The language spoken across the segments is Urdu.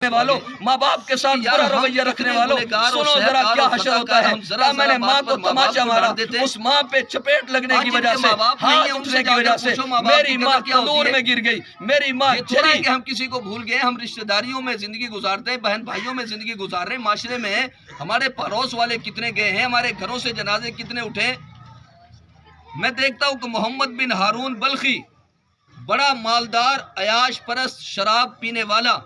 والوں، ماں باپ کے ساتھ برا رویہ رکھنے والوں، سنو ذرا کیا حشر ہوتا ہے۔ کہا میں نے ماں کو تماچا مارا، اس ماں پہ چپیٹ لگنے کی وجہ سے، ہاتھ اٹھنے کی وجہ سے میری ماں تندور میں گر گئی، میری ماں جلی۔ کہ ہم کسی کو بھول گئے، ہم رشتہ داریوں میں زندگی گزارتے ہیں، بہن بھائیوں میں زندگی گزار رہے ہیں، معاشرے میں ہمارے پڑوس والے کتنے گئے ہیں، ہمارے گھروں سے جنازے کتنے اٹھے۔ میں دیکھتا ہوں کہ محمد بن ہارون بلخی بڑا مالدار، عیاش پرست، شراب پینے والا،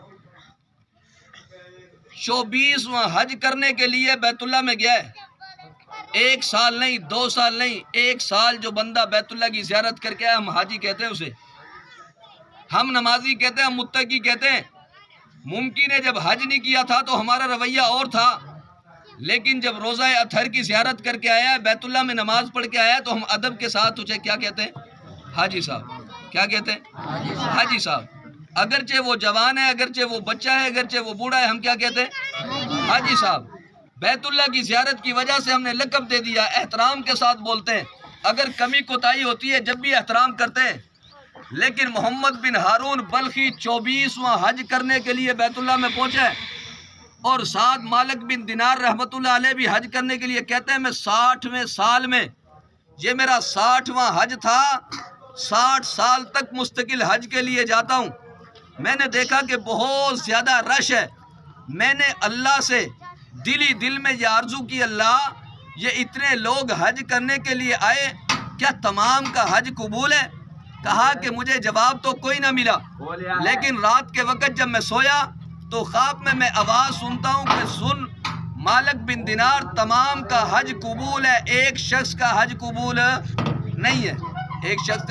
24واں حج کرنے کے لیے بیت اللہ میں گیا ہے۔ 1 سال نہیں، 2 سال نہیں، 1 سال جو بندہ بیت اللہ کی زیارت کر کے آیا، ہم حاجی کہتے ہیں اسے، ہم نمازی کہتے ہیں، ہم متقی کہتے ہیں۔ ممکن ہے جب حج نہیں کیا تھا تو ہمارا رویہ اور تھا، لیکن جب روزہ اطہر کی زیارت کر کے آیا، بیت اللہ میں نماز پڑھ کے آیا، تو ہم ادب کے ساتھ اسے کیا کہتے ہیں؟ حاجی صاحب۔ کیا کہتے ہیں؟ حاجی صاحب۔ اگرچہ وہ جوان ہے، اگرچہ وہ بچہ ہے، اگرچہ وہ بوڑھا ہے، ہم کیا کہتے ہیں؟ حاجی صاحب۔ بیت اللہ کی زیارت کی وجہ سے ہم نے لقب دے دیا، احترام کے ساتھ بولتے ہیں، اگر کمی کوتاہی ہوتی ہے جب بھی احترام کرتے ہیں۔ لیکن محمد بن ہارون بلخی 24واں حج کرنے کے لیے بیت اللہ میں پہنچا ہے، اور ساتھ مالک بن دینار رحمت اللہ علیہ بھی حج کرنے کے لیے کہتے ہیں، میں 60ویں سال میں، یہ میرا 60واں حج تھا، 60 سال تک مستقل حج کے لیے جاتا ہوں۔ میں نے دیکھا کہ بہت زیادہ رش ہے، میں نے اللہ سے دل میں یہ آرزو کی، اللہ یہ اتنے لوگ حج کرنے کے لیے آئے، کیا تمام کا حج قبول ہے؟ کہا کہ مجھے جواب تو کوئی نہ ملا، لیکن رات کے وقت جب میں سویا تو خواب میں آواز سنتا ہوں کہ سن مالک بن دینار، تمام کا حج قبول ہے، ایک شخص کا حج قبول نہیں ہے، ایک شخص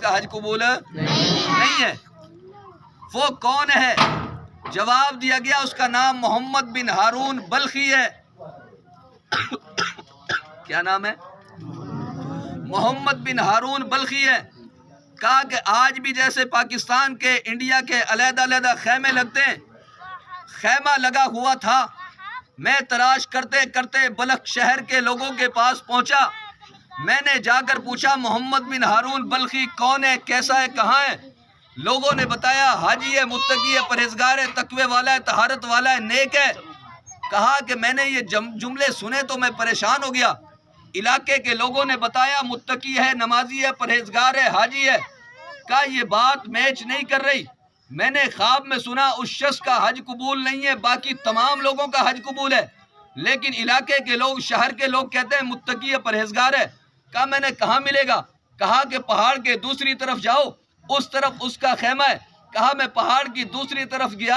کا حج قبول نہیں ہے۔ وہ کون ہے؟ جواب دیا گیا اس کا نام محمد بن ہارون بلخی ہے۔ کیا نام ہے؟ محمد بن ہارون بلخی ہے۔ کہا کہ آج بھی جیسے پاکستان کے، انڈیا کے علیحدہ علیحدہ خیمے لگتے ہیں، خیمہ لگا ہوا تھا۔ میں تلاش کرتے کرتے بلخ شہر کے لوگوں کے پاس پہنچا، میں نے جا کر پوچھا محمد بن ہارون بلخی کون ہے، کیسا ہے، کہاں ہے؟ لوگوں نے بتایا حاجی ہے، متقی ہے، پرہیزگار ہے، تقوی والا ہے، طہارت والا ہے، نیک ہے۔ کہا کہ میں نے یہ جملے سنے تو میں پریشان ہو گیا۔ علاقے کے لوگوں نے بتایا متقی ہے، نمازی ہے، پرہیزگار ہے، حاجی ہے۔ کہا یہ بات میچ نہیں کر رہی، میں نے خواب میں سنا اس شخص کا حج قبول نہیں ہے، باقی تمام لوگوں کا حج قبول ہے، لیکن علاقے کے لوگ، شہر کے لوگ کہتے ہیں متقی ہے، پرہیزگار ہے۔ کہا میں نے کہاں ملے گا؟ کہا کہ پہاڑ کے دوسری طرف جاؤ، اس طرف اس کا خیمہ ہے۔ کہا میں پہاڑ کی دوسری طرف گیا،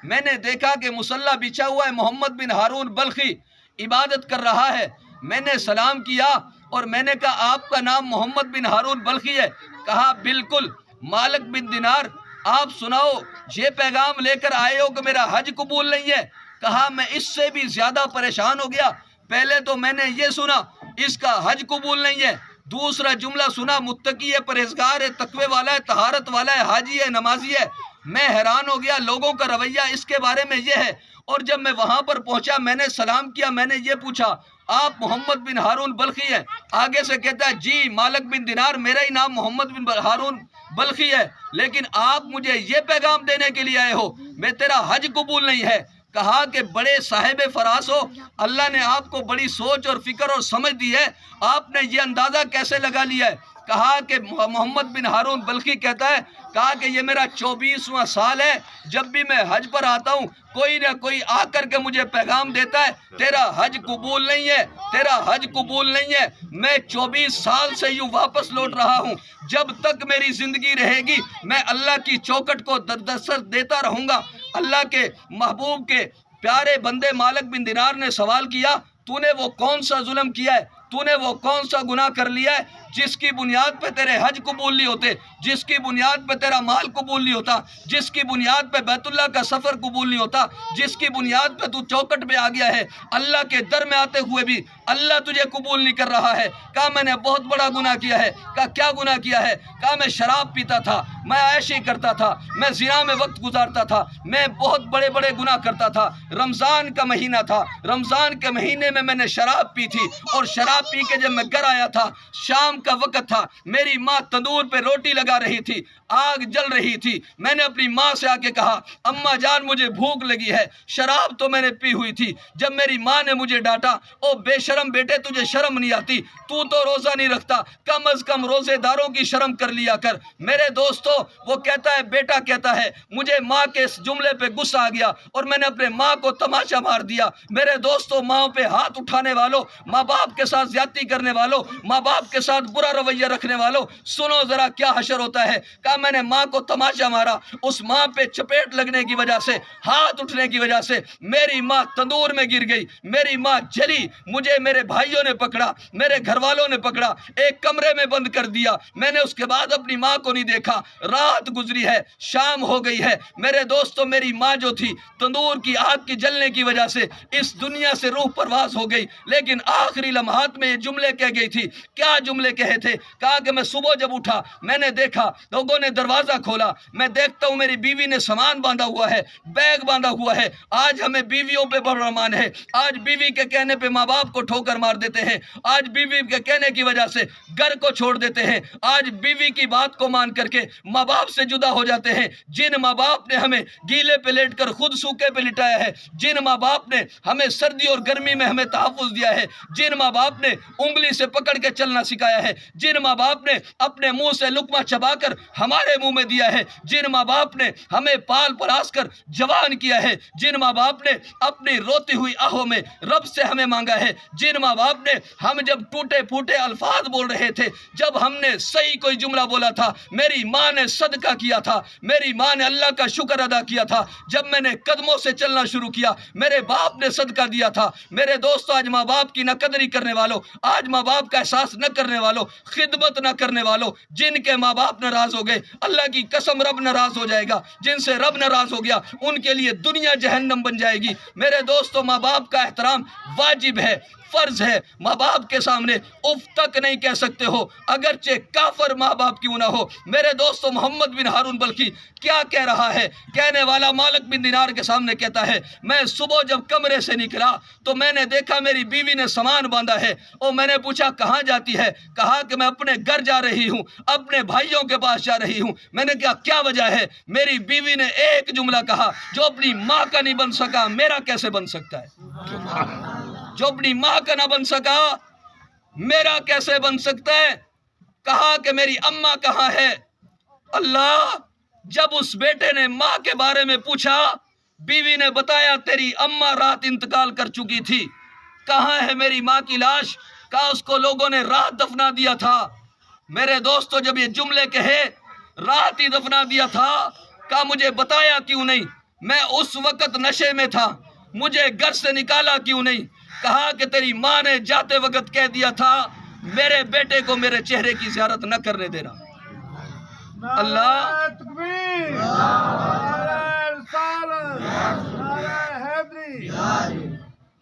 میں نے دیکھا کہ مصلی بچھا ہوا ہے، محمد بن ہارون بلخی عبادت کر رہا ہے۔ میں نے سلام کیا اور میں نے کہا آپ کا نام محمد بن ہارون بلخی ہے؟ کہا بالکل۔ مالک بن دینار آپ سناؤ، یہ پیغام لے کر آئے ہو کہ میرا حج قبول نہیں ہے؟ کہا میں اس سے بھی زیادہ پریشان ہو گیا، پہلے تو میں نے یہ سنا اس کا حج قبول نہیں ہے، دوسرا جملہ سنا متقی ہے، پرہیزگار ہے، تقوی والا ہے، طہارت والا ہے، حاجی ہے، نمازی ہے۔ میں حیران ہو گیا، لوگوں کا رویہ اس کے بارے میں یہ ہے۔ اور جب میں وہاں پر پہنچا، میں نے سلام کیا، میں نے یہ پوچھا آپ محمد بن ہارون بلخی ہے؟ آگے سے کہتا ہے جی مالک بن دینار، میرا ہی نام محمد بن ہارون بلخی ہے، لیکن آپ مجھے یہ پیغام دینے کے لیے آئے ہو میں تیرا حج قبول نہیں ہے۔ کہا کہ بڑے صاحب فراس ہو، اللہ نے آپ کو بڑی سوچ اور فکر اور سمجھ دی ہے، آپ نے یہ اندازہ کیسے لگا لیا ہے؟ کہا کہ محمد بن ہارون بلخی کہتا ہے، کہا کہ یہ میرا 24واں سال ہے، جب بھی میں حج پر آتا ہوں کوئی نہ کوئی آ کر کے مجھے پیغام دیتا ہے تیرا حج قبول نہیں ہے، تیرا حج قبول نہیں ہے۔ میں 24 سال سے یوں واپس لوٹ رہا ہوں، جب تک میری زندگی رہے گی میں اللہ کی چوکھٹ کو دردسر دیتا رہوں گا۔ اللہ کے محبوب کے پیارے بندے مالک بن دینار نے سوال کیا تو نے وہ کون سا ظلم کیا ہے، تو نے وہ کون سا گناہ کر لیا ہے جس کی بنیاد پہ تیرے حج قبول نہیں ہوتے، جس کی بنیاد پہ تیرا مال قبول نہیں ہوتا، جس کی بنیاد پہ بیت اللہ کا سفر قبول نہیں ہوتا، جس کی بنیاد پہ تو چوکٹ پہ آ گیا ہے، اللہ کے در میں آتے ہوئے بھی اللہ تجھے قبول نہیں کر رہا ہے۔ کہا میں نے بہت بڑا گناہ کیا ہے۔ کہا کیا گناہ کیا ہے؟ کہا میں شراب پیتا تھا، میں عیشی کرتا تھا، میں زنا میں وقت گزارتا تھا، میں بہت بڑے بڑے گناہ کرتا تھا۔ رمضان کا مہینہ تھا، رمضان کے مہینے میں نے شراب پی تھی، اور شراب پی کے جب میں گھر آیا تھا، شام کا وقت تھا، میری ماں تندور پہ روٹی لگا رہی تھی، آگ جل رہی تھی، میں نے اپنی ماں سے آ کے کہا اماں جان مجھے بھوک لگی ہے، شراب تو میں نے پی ہوئی تھی۔ جب میری ماں نے مجھے ڈانٹا، او بے شرم بیٹے تجھے شرم نہیں آتی، تو روزہ نہیں رکھتا، کم از کم روزے داروں کی شرم کر لیا کر۔ میرے دوستو وہ کہتا ہے، بیٹا کہتا ہے مجھے ماں کے اس جملے پہ غصہ آ گیا اور میں نے اپنے ماں کو تماچا مار دیا۔ میرے دوستو ماں پہ ہاتھ اٹھانے والوں، ماں باپ کے ساتھ زیادتی کرنے والوں، ماں باپ کے ساتھ برا رویہ رکھنے والوں، سنو ذرا کیا حشر ہوتا ہے۔ کہا میں نے ماں کو تماچا مارا، اس ماں پہ چپیٹ لگنے کی وجہ سے، ہاتھ اٹھنے کی وجہ سے میری ماں تندور میں گر گئی، میری ماں جلی، مجھے میرے بھائیوں نے پکڑا، میرے گھر والوں نے پکڑا، ایک کمرے میں بند کر دیا۔ میں نے اس کے بعد اپنی ماں کو نہیں دیکھا۔ رات گزری ہے، شام ہو گئی ہے۔ میرے دوستو میری ماں جو تھی تندور کی آگ کی جلنے کی وجہ سے اس دنیا سے روح پرواز ہو گئی، لیکن آخری لمحات میں یہ جملے کہہ گئی تھی۔ کیا جملے کہے تھے؟ کہا کہ میں صبح جب اٹھا میں نے دیکھا لوگوں نے دروازہ کھولا، میں دیکھتا ہوں میری بیوی نے سامان باندھا ہوا ہے، بیگ باندھا ہوا ہے۔ آج ہمیں بیویوں پہ بڑا رحمان ہے، آج بیوی کے کہنے پہ ماں باپ کو ٹھوکر مار دیتے ہیں، آج بیوی کے کہنے کی وجہ سے گھر کو چھوڑ دیتے ہیں، آج بیوی کی بات کو مان کر کے ماں باپ سے جدا ہو جاتے ہیں۔ جن ماں باپ نے ہمیں گیلے پہ لیٹ کر خود سوکھے پہ لٹایا ہے، جن ماں باپ نے ہمیں سردی اور گرمی میں ہمیں تحفظ دیا ہے، جن ماں باپ نے انگلی سے پکڑ کے چلنا سکھایا ہے، جن ماں باپ نے اپنے منہ سے لقمہ چبا کر ہمارے منہ میں دیا ہے، جن ماں باپ نے ہمیں پال پراس کر جوان کیا ہے، جن ماں باپ نے اپنی روتی ہوئی آہوں میں رب سے ہمیں مانگا ہے، جن ماں باپ نے ہم جب ٹوٹے پھوٹے الفاظ بول رہے تھے، جب ہم نے صحیح کوئی جملہ بولا تھا، میری ماں نے صدقہ کیا تھا، میری ماں نے اللہ کا شکر ادا کیا تھا، جب میں نے قدموں سے چلنا شروع کیا میرے باپ نے صدقہ دیا تھا۔ میرے دوستو آج ماں باپ کی نہ قدری کرنے والوں، آج ماں باپ کا احساس نہ کرنے والوں، خدمت نہ کرنے والوں، جن کے ماں باپ ناراض ہو گئے اللہ کی قسم رب ناراض ہو جائے گا، جن سے رب ناراض ہو گیا ان کے لیے دنیا جہنم بن جائے گی۔ میرے دوستو ماں باپ کا احترام واجب ہے، فرض ہے، ماں باپ کے سامنے اف تک نہیں کہہ سکتے ہو، اگرچہ کافر ماں باپ کیوں نہ ہو۔ میرے دوستو محمد بن ہارون بلخی کیا کہہ رہا ہے؟ کہنے والا مالک بن دینار کے سامنے کہتا ہے میں صبح جب کمرے سے نکلا تو میں نے دیکھا میری بیوی نے سامان باندھا ہے، اور میں نے پوچھا کہاں جاتی ہے؟ کہا کہ میں اپنے گھر جا رہی ہوں، اپنے بھائیوں کے پاس جا رہی ہوں۔ میں نے کہا کیا وجہ ہے؟ میری بیوی نے ایک جملہ کہا جو اپنی ماں کا نہیں بن سکا میرا کیسے بن سکتا ہے؟ جو اپنی ماں کا نہ بن سکا میرا کیسے بن سکتا ہے؟ کہا کہ میری اماں کہاں ہے؟ اللہ، جب اس بیٹے نے ماں کے بارے میں پوچھا بیوی نے بتایا تیری اماں رات انتقال کر چکی تھی۔ کہاں ہے میری ماں کی لاش؟ کہا اس کو لوگوں نے رات دفنا دیا تھا۔ میرے دوستو جب یہ جملے کہے رات ہی دفنا دیا تھا، کہا مجھے بتایا کیوں نہیں؟ میں اس وقت نشے میں تھا، مجھے گھر سے نکالا کیوں نہیں؟ کہا کہ تیری ماں نے جاتے وقت کہہ دیا تھا میرے بیٹے کو میرے چہرے کی زیارت نہ کرنے دینا۔ اللہ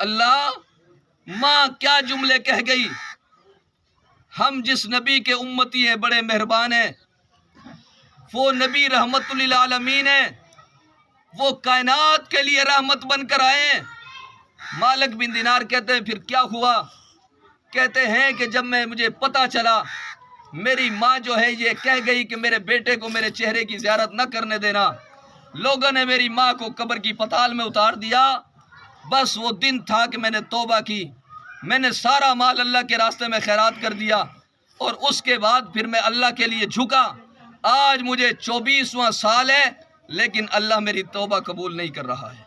اللہ ماں کیا جملے کہہ گئی۔ ہم جس نبی کے امتی ہیں بڑے مہربان ہیں، وہ نبی رحمت للعالمین ہیں، وہ کائنات کے لیے رحمت بن کر آئے ہیں۔ مالک بن دینار کہتے ہیں پھر کیا ہوا؟ کہتے ہیں کہ جب مجھے پتا چلا میری ماں جو ہے یہ کہہ گئی کہ میرے بیٹے کو میرے چہرے کی زیارت نہ کرنے دینا، لوگوں نے میری ماں کو قبر کی پتال میں اتار دیا۔ بس وہ دن تھا کہ میں نے توبہ کی، میں نے سارا مال اللہ کے راستے میں خیرات کر دیا، اور اس کے بعد پھر میں اللہ کے لیے جھکا۔ آج مجھے 24واں سال ہے لیکن اللہ میری توبہ قبول نہیں کر رہا ہے۔